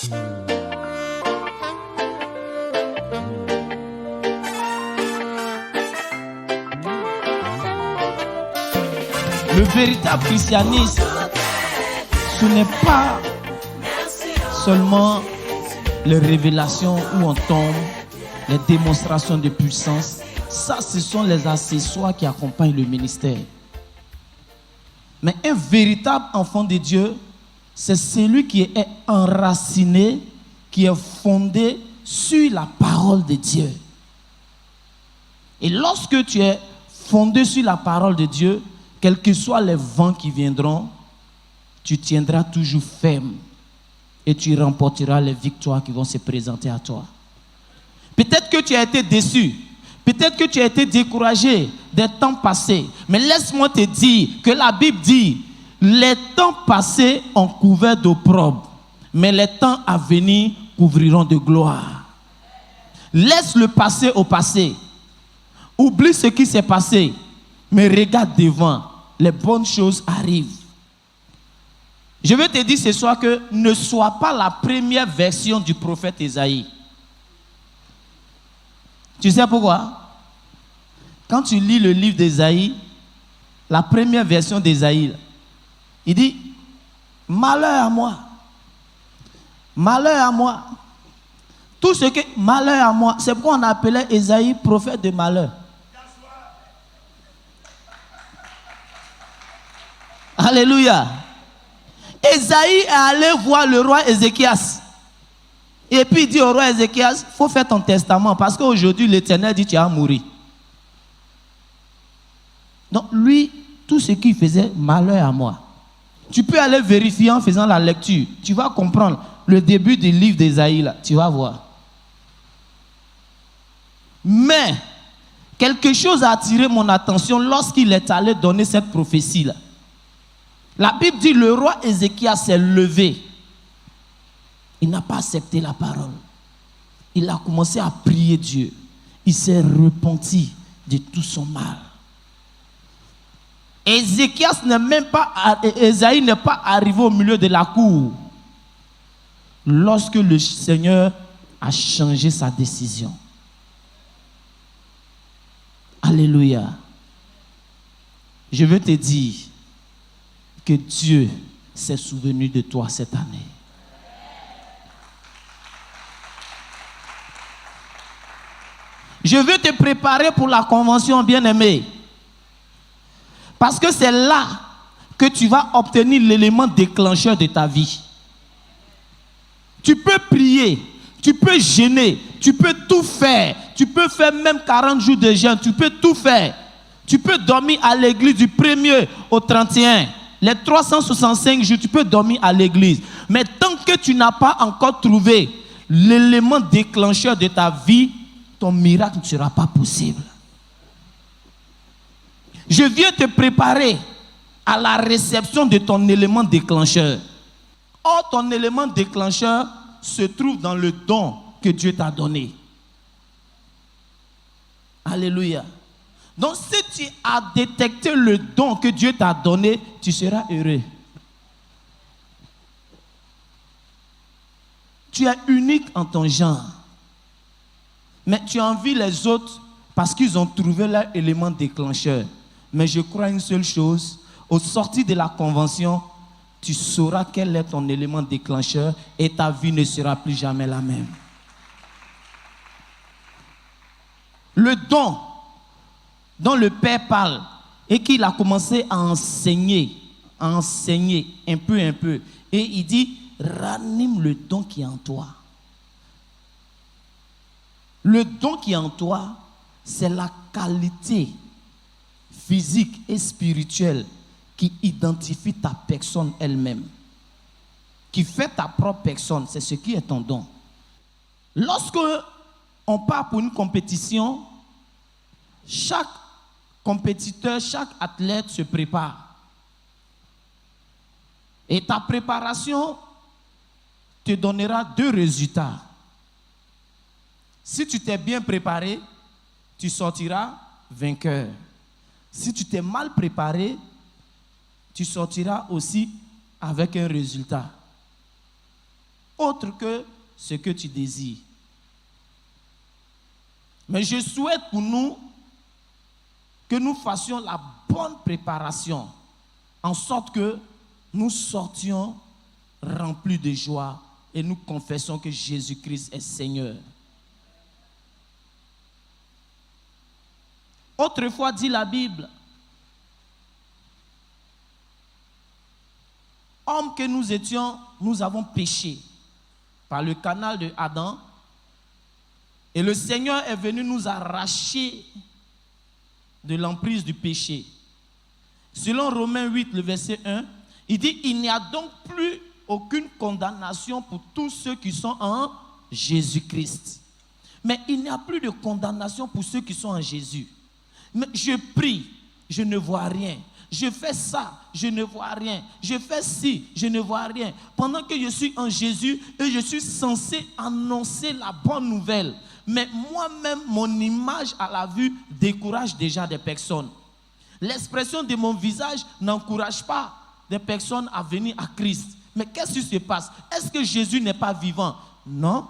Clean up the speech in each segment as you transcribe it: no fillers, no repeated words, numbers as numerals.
Le véritable christianisme, ce n'est pas seulement les révélations où on tombe, les démonstrations de puissance. Ça, ce sont les accessoires qui accompagnent le ministère. Mais un véritable enfant de Dieu, c'est celui qui est enraciné, qui est fondé sur la parole de Dieu. Et lorsque tu es fondé sur la parole de Dieu, quels que soient les vents qui viendront, tu tiendras toujours ferme et tu remporteras les victoires qui vont se présenter à toi. Peut-être que tu as été déçu, peut-être que tu as été découragé des temps passés, mais laisse-moi te dire que la Bible dit, les temps passés ont couvert d'opprobre, mais les temps à venir couvriront de gloire. Laisse le passé au passé. Oublie ce qui s'est passé, mais regarde devant. Les bonnes choses arrivent. Je veux te dire ce soir que ne sois pas la première version du prophète Ésaïe. Tu sais pourquoi? Quand tu lis le livre d'Ésaïe, la première version d'Ésaïe, il dit, malheur à moi. Malheur à moi. Tout ce que, malheur à moi, c'est pourquoi on appelait Ésaïe prophète de malheur. Alléluia. Ésaïe est allé voir le roi Ézéchias. Et puis il dit au roi Ézéchias, il faut faire ton testament parce qu'aujourd'hui l'Éternel dit tu vas mourir. Donc lui, tout ce qu'il faisait, malheur à moi. Tu peux aller vérifier en faisant la lecture. Tu vas comprendre le début du livre d'Ésaïe là. Tu vas voir. Mais, quelque chose a attiré mon attention lorsqu'il est allé donner cette prophétie là. La Bible dit le roi Ézéchias s'est levé. Il n'a pas accepté la parole. Il a commencé à prier Dieu. Il s'est repenti de tout son mal. Ézéchias n'est même pas, Ésaïe n'est pas arrivé au milieu de la cour lorsque le Seigneur a changé sa décision. Alléluia. Je veux te dire que Dieu s'est souvenu de toi cette année. Je veux te préparer pour la convention, bien-aimé. Parce que c'est là que tu vas obtenir l'élément déclencheur de ta vie. Tu peux prier, tu peux jeûner, tu peux tout faire. Tu peux faire même 40 jours de jeûne, tu peux tout faire. Tu peux dormir à l'église du 1er au 31. Les 365 jours, tu peux dormir à l'église. Mais tant que tu n'as pas encore trouvé l'élément déclencheur de ta vie, ton miracle ne sera pas possible. Je viens te préparer à la réception de ton élément déclencheur. Or, ton élément déclencheur se trouve dans le don que Dieu t'a donné. Alléluia. Donc, si tu as détecté le don que Dieu t'a donné, tu seras heureux. Tu es unique en ton genre. Mais tu envies les autres parce qu'ils ont trouvé leur élément déclencheur. Mais je crois une seule chose, au sortir de la convention, tu sauras quel est ton élément déclencheur et ta vie ne sera plus jamais la même. Le don dont le Père parle et qu'il a commencé à enseigner un peu. Et il dit, ranime le don qui est en toi. Le don qui est en toi, c'est la qualité physique et spirituelle qui identifie ta personne elle-même. Qui fait ta propre personne, c'est ce qui est ton don. Lorsque on part pour une compétition, chaque compétiteur, chaque athlète se prépare. Et ta préparation te donnera 2 résultats. Si tu t'es bien préparé, tu sortiras vainqueur. Si tu t'es mal préparé, tu sortiras aussi avec un résultat. Au autre que ce que tu désires. Mais je souhaite pour nous que nous fassions la bonne préparation, en sorte que nous sortions remplis de joie et nous confessons que Jésus-Christ est Seigneur. Autrefois, dit la Bible, hommes que nous étions, nous avons péché par le canal de Adam. Et le Seigneur est venu nous arracher de l'emprise du péché. Selon Romains 8, le verset 1, il dit, il n'y a donc plus aucune condamnation pour tous ceux qui sont en Jésus-Christ. Mais il n'y a plus de condamnation pour ceux qui sont en Jésus. Mais je prie, je ne vois rien. Je fais ça, je ne vois rien. Je fais ci, je ne vois rien. Pendant que je suis en Jésus et je suis censé annoncer la bonne nouvelle. Mais moi-même, mon image à la vue décourage déjà des personnes. L'expression de mon visage n'encourage pas des personnes à venir à Christ. Mais qu'est-ce qui se passe? Est-ce que Jésus n'est pas vivant? Non.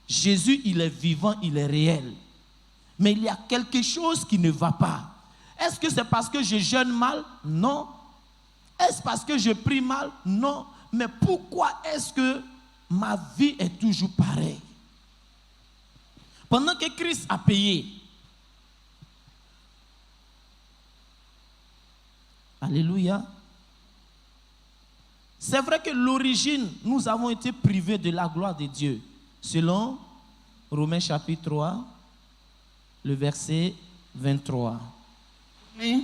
Jésus, il est vivant, il est réel. Mais il y a quelque chose qui ne va pas. Est-ce que c'est parce que je jeûne mal? Non. Est-ce parce que je prie mal? Non. Mais pourquoi est-ce que ma vie est toujours pareille? Pendant que Christ a payé. Alléluia. C'est vrai que l'origine, nous avons été privés de la gloire de Dieu. Selon Romains chapitre 3, le verset 23. Romains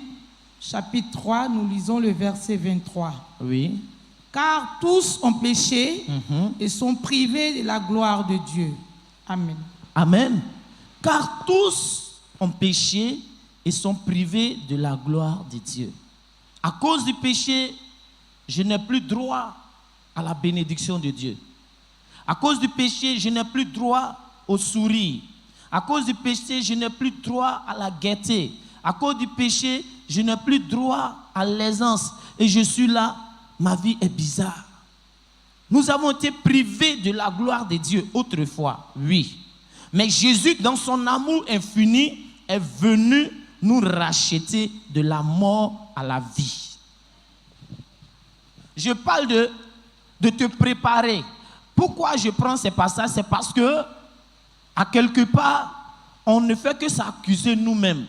chapitre 3, nous lisons le verset 23. Oui. Car tous ont péché et sont privés de la gloire de Dieu. Amen. Amen. Car tous ont péché et sont privés de la gloire de Dieu. À cause du péché, je n'ai plus droit à la bénédiction de Dieu. À cause du péché, je n'ai plus droit au sourire. À cause du péché, je n'ai plus droit à la gaieté. À cause du péché, je n'ai plus droit à l'aisance. Et je suis là, ma vie est bizarre. Nous avons été privés de la gloire de Dieu autrefois, oui. Mais Jésus, dans son amour infini, est venu nous racheter de la mort à la vie. Je parle de te préparer. Pourquoi je prends ces passages? C'est parce que, à quelque part, on ne fait que s'accuser nous-mêmes.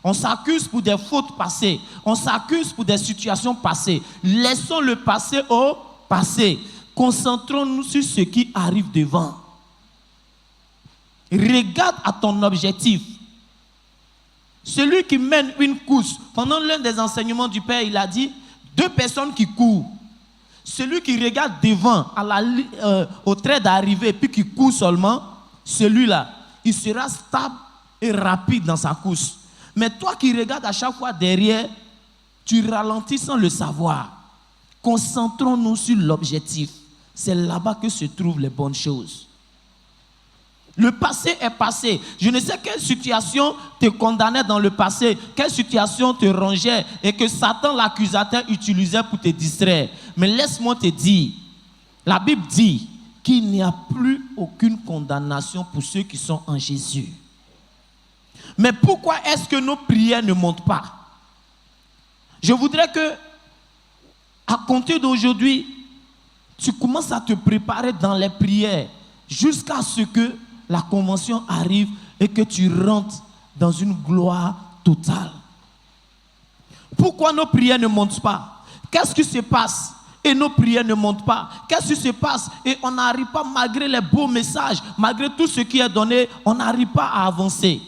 On s'accuse pour des fautes passées. On s'accuse pour des situations passées. Laissons le passé au passé. Concentrons-nous sur ce qui arrive devant. Regarde à ton objectif. Celui qui mène une course, pendant l'un des enseignements du Père, il a dit, 2 personnes qui courent. Celui qui regarde devant, au trait d'arrivée, puis qui court seulement, celui-là, il sera stable et rapide dans sa course. Mais toi qui regardes à chaque fois derrière, tu ralentis sans le savoir. Concentrons-nous sur l'objectif. C'est là-bas que se trouvent les bonnes choses. Le passé est passé. Je ne sais quelle situation te condamnait dans le passé, quelle situation te rongeait et que Satan, l'accusateur, utilisait pour te distraire. Mais laisse-moi te dire, la Bible dit qu'il n'y a plus aucune condamnation pour ceux qui sont en Jésus. Mais pourquoi est-ce que nos prières ne montent pas? Je voudrais que, à compter d'aujourd'hui, tu commences à te préparer dans les prières jusqu'à ce que la convention arrive et que tu rentres dans une gloire totale. Pourquoi nos prières ne montent pas? Qu'est-ce qui se passe et nos prières ne montent pas? Qu'est-ce qui se passe et on n'arrive pas, malgré les beaux messages, malgré tout ce qui est donné, on n'arrive pas à avancer?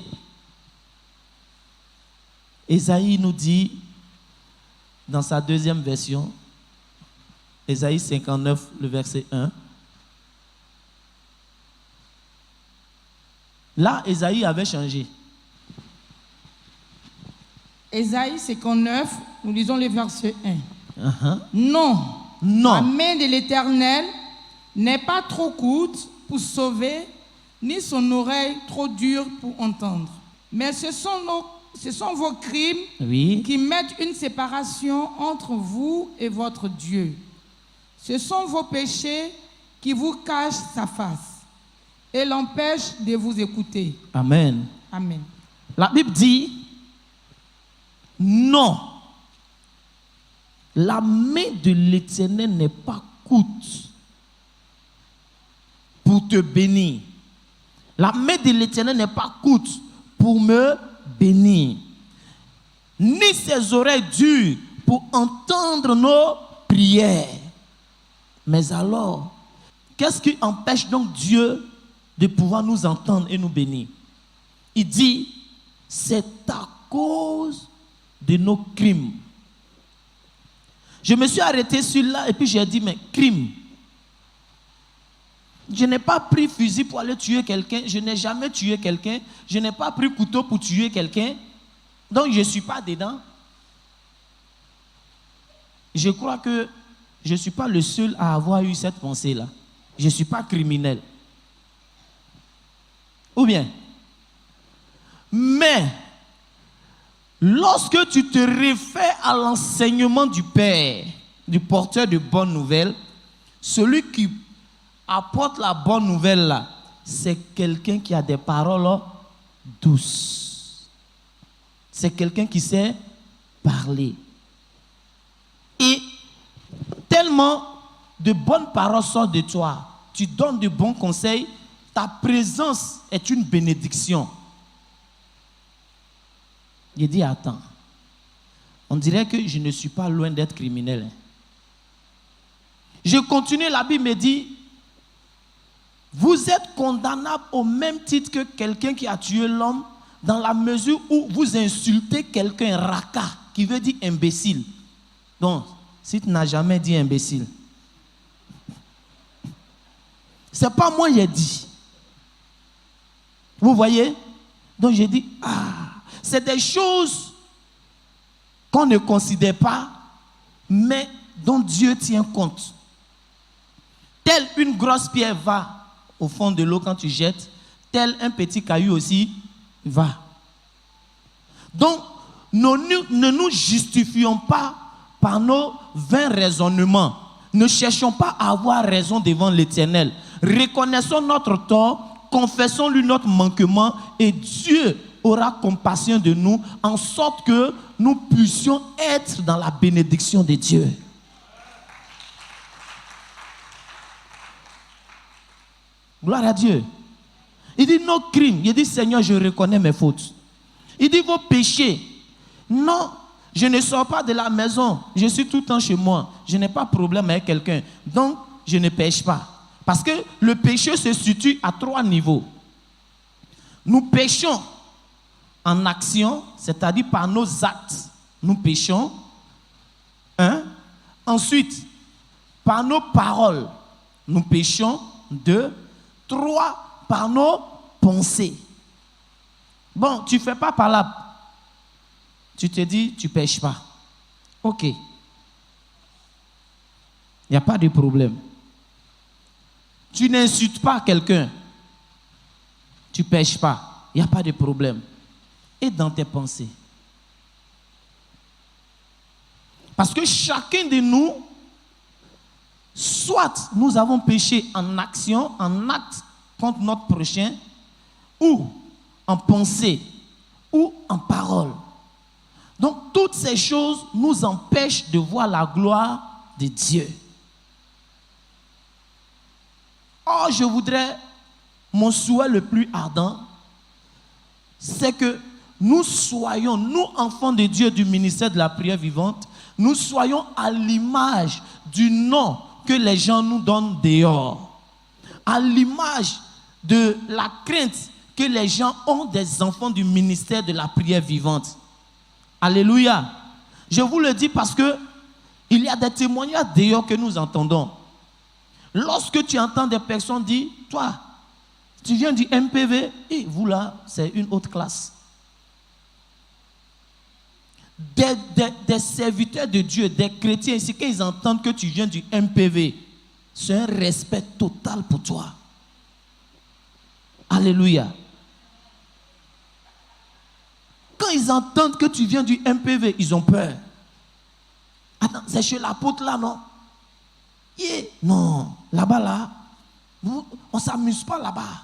Ésaïe nous dit, dans sa deuxième version, Ésaïe 59, le verset 1, là, Ésaïe avait changé. Ésaïe 59, nous lisons le verset 1. Non, la main de l'Éternel n'est pas trop courte pour sauver, ni son oreille trop dure pour entendre. Mais ce sont vos crimes qui mettent une séparation entre vous et votre Dieu. Ce sont vos péchés qui vous cache sa face et l'empêche de vous écouter. Amen. Amen. La Bible dit, non, la main de l'Éternel n'est pas courte pour te bénir. La main de l'Éternel n'est pas courte pour me bénir, ni ses oreilles dures pour entendre nos prières. Mais alors, qu'est-ce qui empêche donc Dieu de pouvoir nous entendre et nous bénir? Il dit, c'est à cause de nos crimes. Je me suis arrêté sur là et puis j'ai dit, mais crime. Je n'ai pas pris fusil pour aller tuer quelqu'un. Je n'ai jamais tué quelqu'un. Je n'ai pas pris couteau pour tuer quelqu'un. Donc je ne suis pas dedans. Je crois que je ne suis pas le seul à avoir eu cette pensée-là. Je ne suis pas criminel. Ou bien? Mais, lorsque tu te réfères à l'enseignement du Père, du porteur de bonnes nouvelles, celui qui apporte la bonne nouvelle là, c'est quelqu'un qui a des paroles douces. C'est quelqu'un qui sait parler. Et tellement de bonnes paroles sortent de toi, tu donnes de bons conseils, ta présence est une bénédiction. Il dit, attends, on dirait que je ne suis pas loin d'être criminel. Je continue, la Bible me dit, vous êtes condamnable au même titre que quelqu'un qui a tué l'homme, dans la mesure où vous insultez quelqu'un, raka, qui veut dire imbécile. Donc, si tu n'as jamais dit imbécile, c'est pas moi qui ai dit. Vous voyez? Donc j'ai dit, c'est des choses qu'on ne considère pas, mais dont Dieu tient compte. Telle une grosse pierre va au fond de l'eau quand tu jettes, tel un petit caillou aussi va. Donc, ne nous justifions pas par nos vains raisonnements. Ne cherchons pas à avoir raison devant l'Éternel. Reconnaissons notre tort, confessons-lui notre manquement et Dieu aura compassion de nous en sorte que nous puissions être dans la bénédiction de Dieu. Gloire à Dieu. Il dit nos crimes. Il dit Seigneur, je reconnais mes fautes. Il dit vos péchés. Non, je ne sors pas de la maison. Je suis tout le temps chez moi. Je n'ai pas de problème avec quelqu'un. Donc, je ne pêche pas. Parce que le péché se situe à 3 niveaux. Nous péchons en action, c'est-à-dire par nos actes. Nous péchons. 1. Ensuite, par nos paroles, nous péchons. 2. 3. Par nos pensées. Bon, tu ne fais pas par là. Tu te dis, tu ne pêches pas. Ok. Il n'y a pas de problème. Tu n'insultes pas quelqu'un. Tu ne pêches pas. Il n'y a pas de problème. Et dans tes pensées. Parce que chacun de nous, soit nous avons péché en action, en acte contre notre prochain, ou en pensée, ou en parole. Donc toutes ces choses nous empêchent de voir la gloire de Dieu. Or, je voudrais, mon souhait le plus ardent, c'est que nous soyons, nous enfants de Dieu du ministère de la prière vivante, nous soyons à l'image du nom que les gens nous donnent dehors. À l'image de la crainte que les gens ont des enfants du ministère de la prière vivante. Alléluia. Je vous le dis parce que il y a des témoignages dehors que nous entendons. Lorsque tu entends des personnes dire, toi, tu viens du MPV, et vous là, c'est une autre classe. Des serviteurs de Dieu, des chrétiens ici, quand ils entendent que tu viens du MPV, c'est un respect total pour toi. Alléluia. Quand ils entendent que tu viens du MPV, ils ont peur. Attends, c'est chez l'apôtre là, non? Yeah. Non, là-bas là, On ne s'amuse pas là-bas.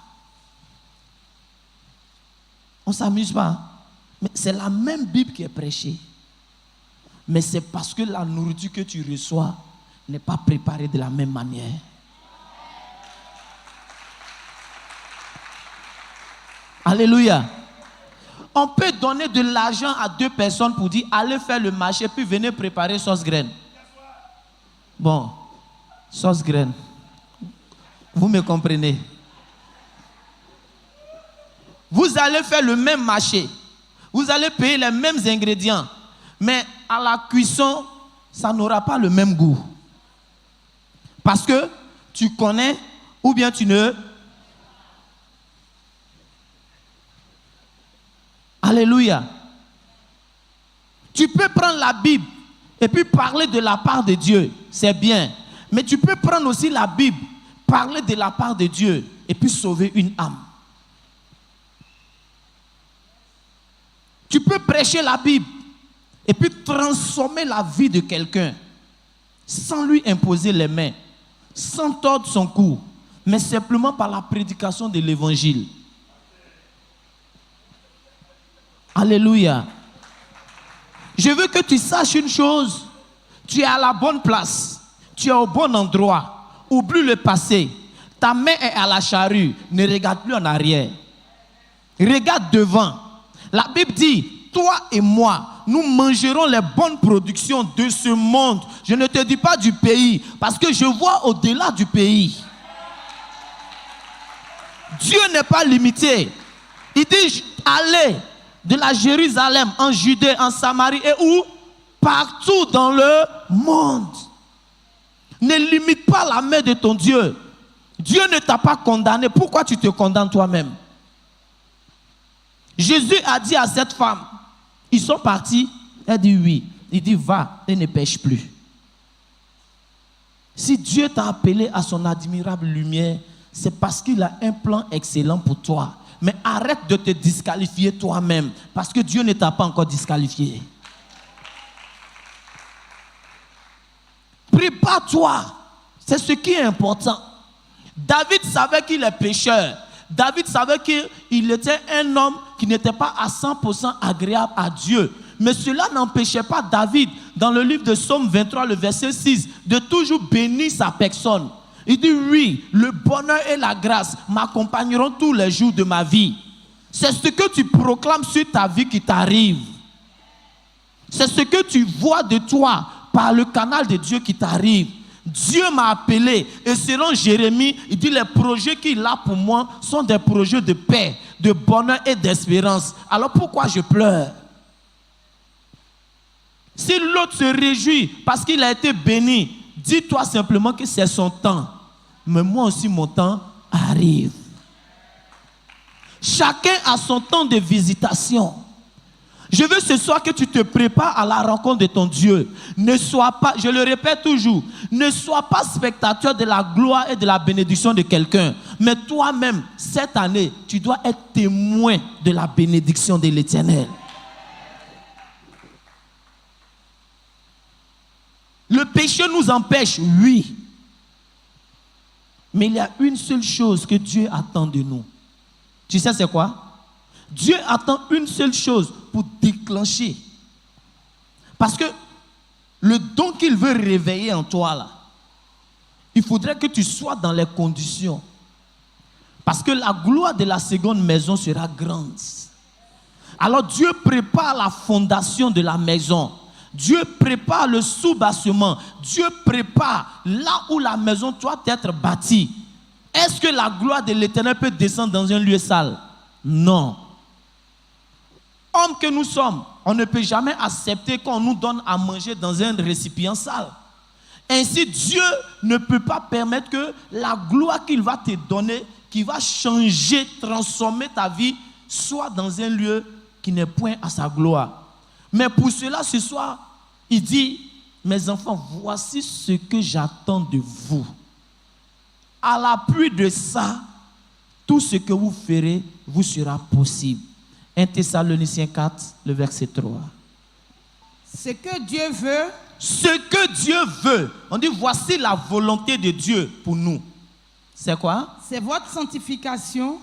On ne s'amuse pas. Mais c'est la même Bible qui est prêchée. Mais c'est parce que la nourriture que tu reçois n'est pas préparée de la même manière. Alléluia. On peut donner de l'argent à 2 personnes pour dire allez faire le marché puis venez préparer sauce graine. Bon, sauce graine. Vous me comprenez? Vous allez faire le même marché. Vous allez payer les mêmes ingrédients. Mais à la cuisson, ça n'aura pas le même goût. Parce que tu connais ou bien tu ne... Alléluia. Tu peux prendre la Bible et puis parler de la part de Dieu. C'est bien. Mais tu peux prendre aussi la Bible, parler de la part de Dieu et puis sauver une âme. Tu peux prêcher la Bible et puis transformer la vie de quelqu'un sans lui imposer les mains, sans tordre son cou, mais simplement par la prédication de l'évangile. Alléluia. Je veux que tu saches une chose. Tu es à la bonne place. Tu es au bon endroit. Oublie le passé. Ta main est à la charrue. Ne regarde plus en arrière. Regarde devant. La Bible dit, toi et moi, nous mangerons les bonnes productions de ce monde. Je ne te dis pas du pays, parce que je vois au-delà du pays. Dieu n'est pas limité. Il dit, allez de la Jérusalem, en Judée, en Samarie et où? Partout dans le monde. Ne limite pas la main de ton Dieu. Dieu ne t'a pas condamné. Pourquoi tu te condamnes toi-même? Jésus a dit à cette femme, ils sont partis. Elle dit oui. Il dit va et ne pêche plus. Si Dieu t'a appelé à son admirable lumière, c'est parce qu'il a un plan excellent pour toi. Mais arrête de te disqualifier toi-même, parce que Dieu ne t'a pas encore disqualifié. Prépare-toi. C'est ce qui est important. David savait qu'il est pécheur. David savait qu'il était un homme qui n'était pas à 100% agréable à Dieu. Mais cela n'empêchait pas David, dans le livre de Psaume 23, le verset 6, de toujours bénir sa personne. Il dit oui, le bonheur et la grâce m'accompagneront tous les jours de ma vie. C'est ce que tu proclames sur ta vie qui t'arrive. C'est ce que tu vois de toi par le canal de Dieu qui t'arrive. Dieu m'a appelé et selon Jérémie, il dit les projets qu'il a pour moi sont des projets de paix, de bonheur et d'espérance. Alors pourquoi je pleure? Si l'autre se réjouit parce qu'il a été béni, dis-toi simplement que c'est son temps. Mais moi aussi, mon temps arrive. Chacun a son temps de visitation. Je veux ce soir que tu te prépares à la rencontre de ton Dieu. Ne sois pas, je le répète toujours, ne sois pas spectateur de la gloire et de la bénédiction de quelqu'un. Mais toi-même, cette année, tu dois être témoin de la bénédiction de l'Éternel. Le péché nous empêche, oui. Mais il y a une seule chose que Dieu attend de nous. Tu sais c'est quoi? Dieu attend une seule chose pour déclencher. Parce que le don qu'il veut réveiller en toi, là, il faudrait que tu sois dans les conditions. Parce que la gloire de la seconde maison sera grande. Alors Dieu prépare la fondation de la maison. Dieu prépare le soubassement. Dieu prépare là où la maison doit être bâtie. Est-ce que la gloire de l'Éternel peut descendre dans un lieu sale? Non. Hommes que nous sommes, on ne peut jamais accepter qu'on nous donne à manger dans un récipient sale. Ainsi, Dieu ne peut pas permettre que la gloire qu'il va te donner, qui va changer, transformer ta vie, soit dans un lieu qui n'est point à sa gloire. Mais pour cela, ce soir, il dit, mes enfants, voici ce que j'attends de vous. À l'appui de ça, tout ce que vous ferez vous sera possible. 1 Thessaloniciens 4, le verset 3. Ce que Dieu veut. Ce que Dieu veut. On dit, voici la volonté de Dieu pour nous. C'est quoi? C'est votre sanctification.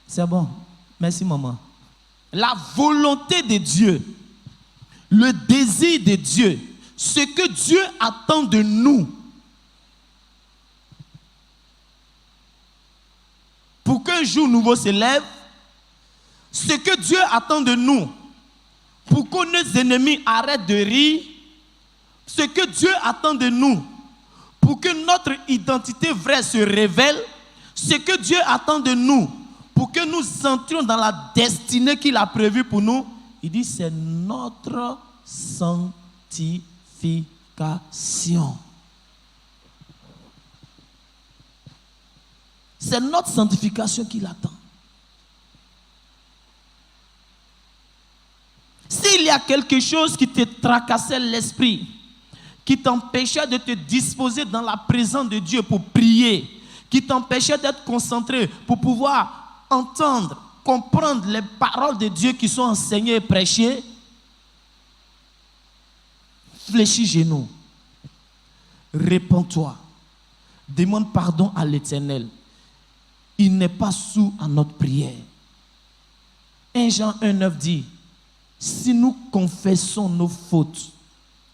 C'est bon. Merci, maman. La volonté de Dieu, le désir de Dieu, ce que Dieu attend de nous pour qu'un jour nouveau se lève, ce que Dieu attend de nous pour que nos ennemis arrêtent de rire, ce que Dieu attend de nous pour que notre identité vraie se révèle, ce que Dieu attend de nous pour que nous entrions dans la destinée qu'il a prévue pour nous, il dit c'est notre sanctification. C'est notre sanctification qu'il attend. S'il y a quelque chose qui te tracassait l'esprit, qui t'empêchait de te disposer dans la présence de Dieu pour prier, qui t'empêchait d'être concentré pour pouvoir entendre, comprendre les paroles de Dieu qui sont enseignées et prêchées, fléchis genoux, réponds-toi, demande pardon à l'Éternel. Il n'est pas sourd à notre prière. 1 Jean 1,9 dit, si nous confessons nos fautes,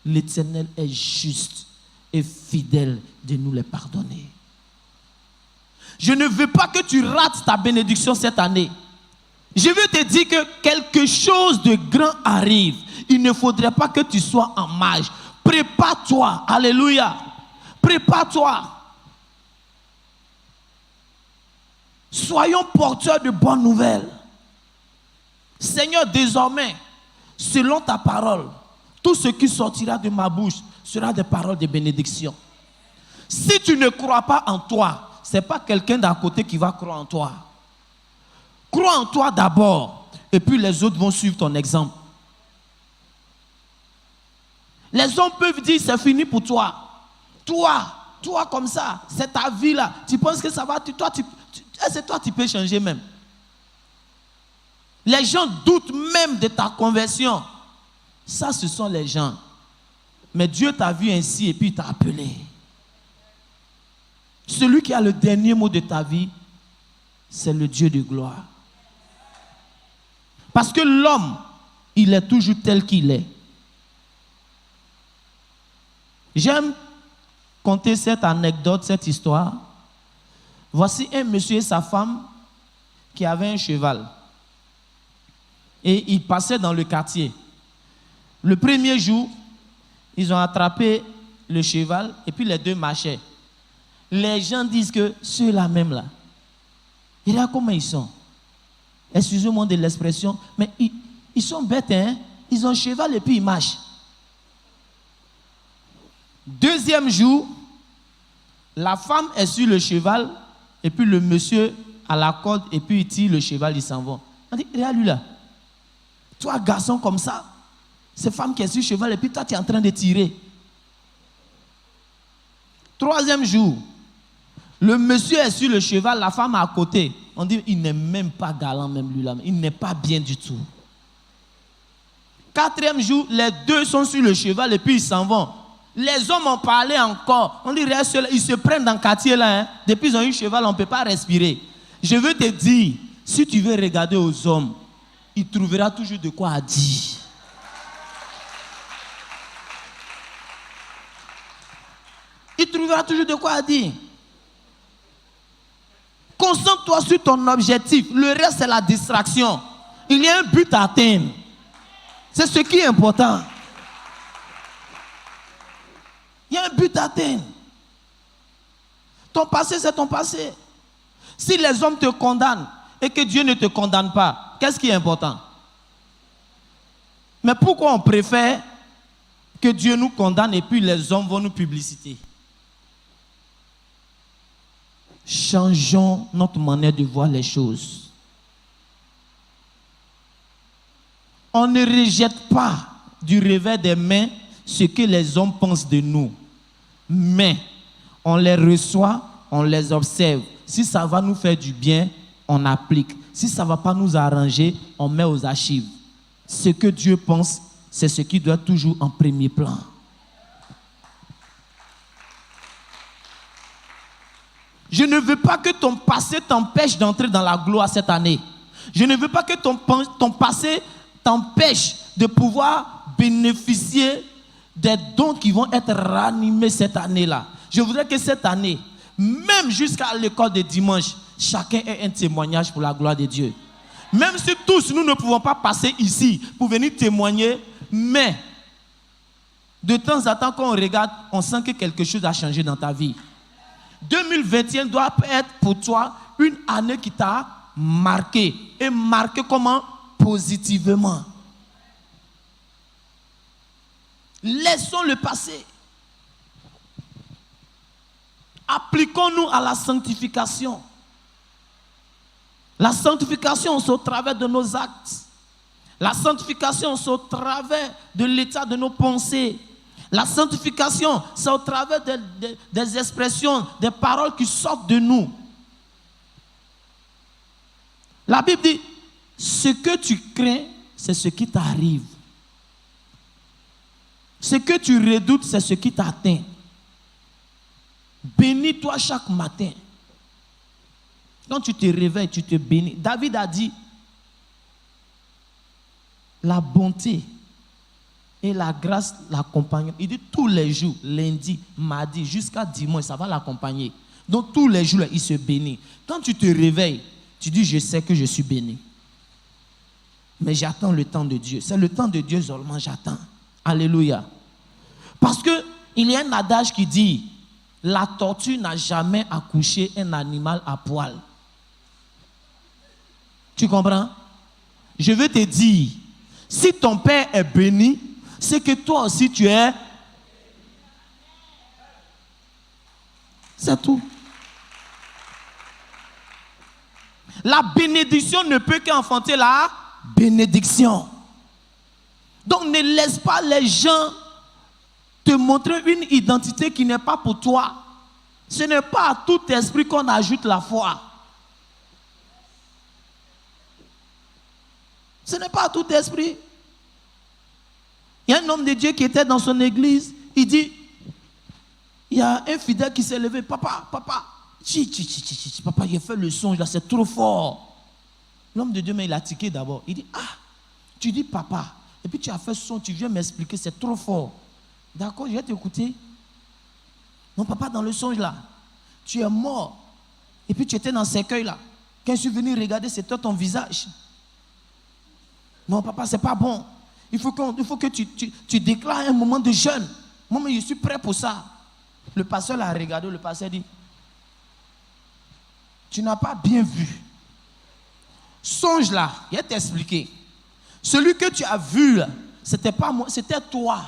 l'Éternel est juste et fidèle de nous les pardonner. Je ne veux pas que tu rates ta bénédiction cette année. Je veux te dire que quelque chose de grand arrive. Il ne faudrait pas que tu sois en marge. Prépare-toi. Alléluia. Prépare-toi. Soyons porteurs de bonnes nouvelles. Seigneur, désormais, selon ta parole, tout ce qui sortira de ma bouche sera des paroles de bénédiction. Si tu ne crois pas en toi, ce n'est pas quelqu'un d'à côté qui va croire en toi. Crois en toi d'abord, et puis les autres vont suivre ton exemple. Les hommes peuvent dire, c'est fini pour toi. Toi comme ça, c'est ta vie là. Tu penses que ça va, c'est toi qui peux changer même. Les gens doutent même de ta conversion. Ça, ce sont les gens. Mais Dieu t'a vu ainsi et puis il t'a appelé. Celui qui a le dernier mot de ta vie, c'est le Dieu de gloire. Parce que l'homme, il est toujours tel qu'il est. J'aime conter cette anecdote, cette histoire. Voici un monsieur et sa femme qui avaient un cheval. Et ils passaient dans le quartier. Le premier jour, ils ont attrapé le cheval et puis les deux marchaient. Les gens disent que ceux-là même là, regarde comment ils sont. Excusez-moi de l'expression, mais ils sont bêtes, hein? Ils ont un cheval et puis ils marchent. Deuxième jour, la femme est sur le cheval et puis le monsieur à la corde et puis il tire le cheval, ils s'en vont. On dit, regarde lui là. Toi, garçon comme ça, cette femme qui est sur le cheval et puis toi tu es en train de tirer. Troisième jour, le monsieur est sur le cheval, la femme à côté. On dit, il n'est même pas galant, même lui là. Il n'est pas bien du tout. Quatrième jour, les deux sont sur le cheval et puis ils s'en vont. Les hommes ont parlé encore. On dit, ils se prennent dans le quartier là. Hein. Depuis qu'ils ont eu le cheval, on ne peut pas respirer. Je veux te dire, si tu veux regarder aux hommes, il trouvera toujours de quoi à dire. Il trouvera toujours de quoi à dire. Concentre-toi sur ton objectif. Le reste, c'est la distraction. Il y a un but à atteindre. C'est ce qui est important. Il y a un but à atteindre. Ton passé, c'est ton passé. Si les hommes te condamnent et que Dieu ne te condamne pas, qu'est-ce qui est important? Mais pourquoi on préfère que Dieu nous condamne et puis les hommes vont nous publiciter? Changeons notre manière de voir les choses. On ne rejette pas du revers des mains ce que les hommes pensent de nous. Mais on les reçoit, on les observe. Si ça va nous faire du bien, on applique. Si ça ne va pas nous arranger, on met aux archives. Ce que Dieu pense, c'est ce qui doit toujours en premier plan. Je ne veux pas que ton passé t'empêche d'entrer dans la gloire cette année. Je ne veux pas que ton passé t'empêche de pouvoir bénéficier des dons qui vont être ranimés cette année-là. Je voudrais que cette année, même jusqu'à l'école de dimanche, chacun ait un témoignage pour la gloire de Dieu. Même si tous nous ne pouvons pas passer ici pour venir témoigner, mais de temps en temps quand on regarde, on sent que quelque chose a changé dans ta vie. 2021 doit être pour toi une année qui t'a marqué. Et marqué comment? Positivement. Laissons le passé. Appliquons-nous à la sanctification. La sanctification, c'est au travers de nos actes. La sanctification, c'est au travers de l'état de nos pensées. La sanctification, c'est au travers des expressions, des paroles qui sortent de nous. La Bible dit, ce que tu crains, c'est ce qui t'arrive. Ce que tu redoutes, c'est ce qui t'atteint. Bénis-toi chaque matin. Quand tu te réveilles, tu te bénis. David a dit, la bonté et la grâce l'accompagnent. Il dit tous les jours, lundi, mardi, jusqu'à dimanche, ça va l'accompagner. Donc tous les jours, il se bénit. Quand tu te réveilles, tu dis, je sais que je suis béni. Mais j'attends le temps de Dieu. C'est le temps de Dieu seulement, j'attends. Alléluia. Parce qu'il y a un adage qui dit, la tortue n'a jamais accouché un animal à poil. Tu comprends? Je veux te dire, si ton père est béni, c'est que toi aussi tu es. C'est tout. La bénédiction ne peut qu'enfanter la bénédiction. Donc ne laisse pas les gens te montrer une identité qui n'est pas pour toi. Ce n'est pas à tout esprit qu'on ajoute la foi. Ce n'est pas à tout esprit. Il y a un homme de Dieu qui était dans son église. Il dit, il y a un fidèle qui s'est levé. Papa, papa, j'ai fait le songe là, c'est trop fort. L'homme de Dieu, mais il a tiqué d'abord. Il dit, tu dis papa, et puis tu as fait ce son, tu viens m'expliquer, c'est trop fort. D'accord, je vais t'écouter. Non, papa, dans le songe là, tu es mort. Et puis tu étais dans ce cercueil là. Quand je suis venu regarder, c'était ton visage. Non, papa, c'est pas bon. Il faut que tu déclares un moment de jeûne. Moi, mais je suis prêt pour ça. Le pasteur l'a regardé, le pasteur dit, tu n'as pas bien vu. Songe là, il va t'expliquer. Celui que tu as vu là, c'était pas moi, c'était toi.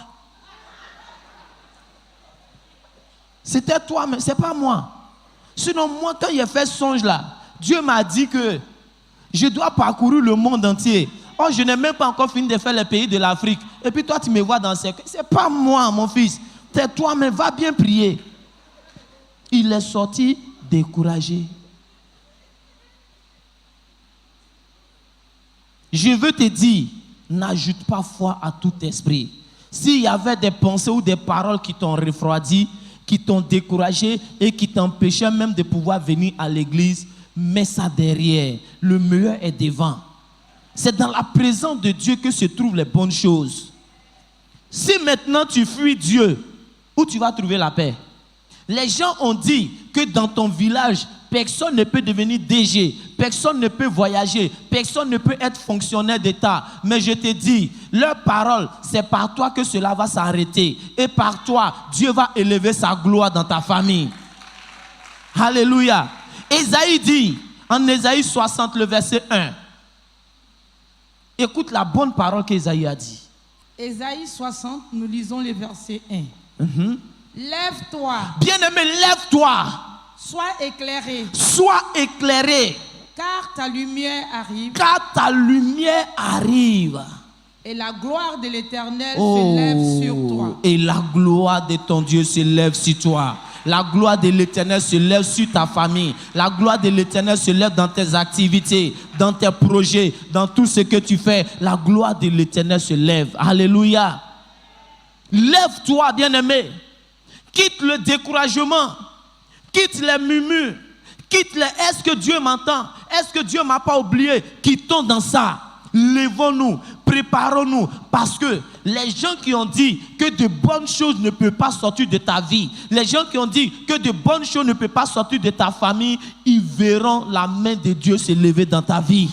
C'était toi, mais c'est pas moi. Sinon, moi, quand j'ai fait ce songe là, Dieu m'a dit que je dois parcourir le monde entier. Oh, je n'ai même pas encore fini de faire les pays de l'Afrique. Et puis toi, tu me vois dans ce cercle. C'est pas moi, mon fils. C'est toi, mais va bien prier. Il est sorti découragé. Je veux te dire, n'ajoute pas foi à tout esprit. S'il y avait des pensées ou des paroles qui t'ont refroidi, qui t'ont découragé et qui t'empêchaient même de pouvoir venir à l'église, mets ça derrière. Le meilleur est devant. C'est dans la présence de Dieu que se trouvent les bonnes choses. Si maintenant tu fuis Dieu, où tu vas trouver la paix? Les gens ont dit que dans ton village, personne ne peut devenir DG, personne ne peut voyager, personne ne peut être fonctionnaire d'État. Mais je te dis, leur parole, c'est par toi que cela va s'arrêter. Et par toi, Dieu va élever sa gloire dans ta famille. Alléluia. Ésaïe dit, en Ésaïe 60, le verset 1, écoute la bonne parole qu'Ésaïe a dit. Ésaïe 60, nous lisons le verset 1. Lève-toi. Bien-aimé, lève-toi. Sois éclairé. Sois éclairé. Car ta lumière arrive. Car ta lumière arrive. Et la gloire de l'Éternel se lève sur toi. Et la gloire de ton Dieu se lève sur toi. La gloire de l'Éternel se lève sur ta famille. La gloire de l'Éternel se lève dans tes activités, dans tes projets, dans tout ce que tu fais. La gloire de l'Éternel se lève. Alléluia. Lève-toi, bien-aimé. Quitte le découragement. Quitte les murmures. Quitte-les. Est-ce que Dieu m'entend? Est-ce que Dieu ne m'a pas oublié? Quittons dans ça. Lèvons-nous, préparons-nous, parce que les gens qui ont dit que de bonnes choses ne peuvent pas sortir de ta vie, les gens qui ont dit que de bonnes choses ne peuvent pas sortir de ta famille, ils verront la main de Dieu se lever dans ta vie.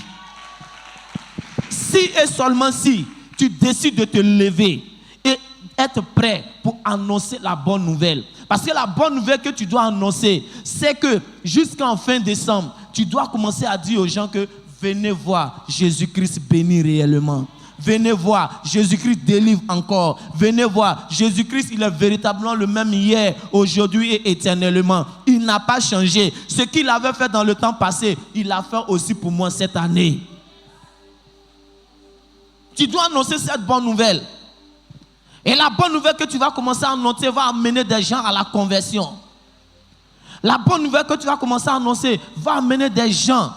Si et seulement si tu décides de te lever et être prêt pour annoncer la bonne nouvelle. Parce que la bonne nouvelle que tu dois annoncer, c'est que jusqu'en fin décembre, tu dois commencer à dire aux gens que venez voir Jésus-Christ bénit réellement. Venez voir, Jésus-Christ délivre encore. Venez voir, Jésus-Christ, il est véritablement le même hier, aujourd'hui et éternellement. Il n'a pas changé. Ce qu'il avait fait dans le temps passé, il l'a fait aussi pour moi cette année. Tu dois annoncer cette bonne nouvelle. Et la bonne nouvelle que tu vas commencer à annoncer va amener des gens à la conversion. La bonne nouvelle que tu vas commencer à annoncer va amener des gens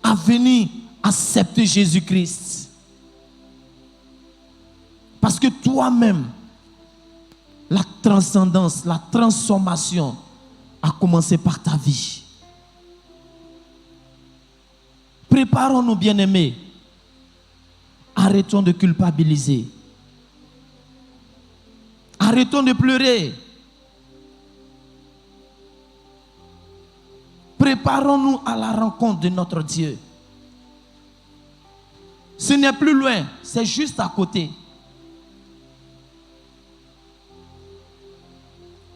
à venir accepter Jésus-Christ. Parce que toi-même, la transcendance, la transformation a commencé par ta vie. Préparons-nous, bien-aimés. Arrêtons de culpabiliser. Arrêtons de pleurer. Préparons-nous à la rencontre de notre Dieu. Ce n'est plus loin, c'est juste à côté.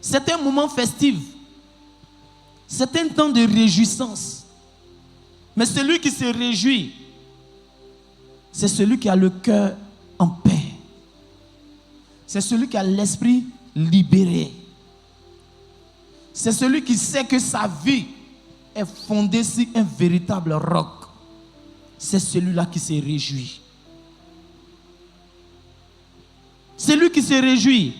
C'est un moment festif. C'est un temps de réjouissance. Mais celui qui se réjouit, c'est celui qui a le cœur en paix. C'est celui qui a l'esprit libéré. C'est celui qui sait que sa vie est fondée sur un véritable roc. C'est celui-là qui se réjouit. Celui qui se réjouit,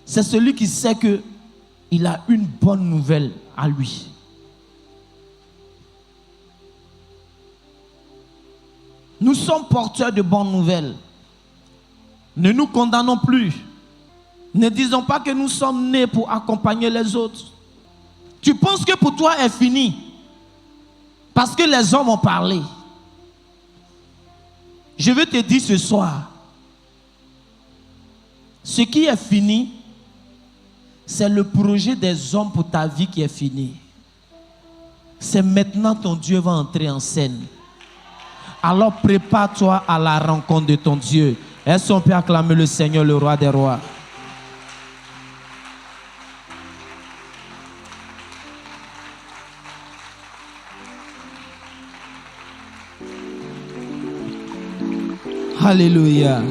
c'est celui qui sait qu'il a une bonne nouvelle à lui. Nous sommes porteurs de bonnes nouvelles. Ne nous condamnons plus. Ne disons pas que nous sommes nés pour accompagner les autres. Tu penses que pour toi est fini parce que les hommes ont parlé. Je veux te dire ce soir, ce qui est fini, c'est le projet des hommes pour ta vie qui est fini. C'est maintenant ton Dieu va entrer en scène. Alors prépare-toi à la rencontre de ton Dieu. Est-ce qu'on peut acclamer le Seigneur, le roi des rois? Alléluia.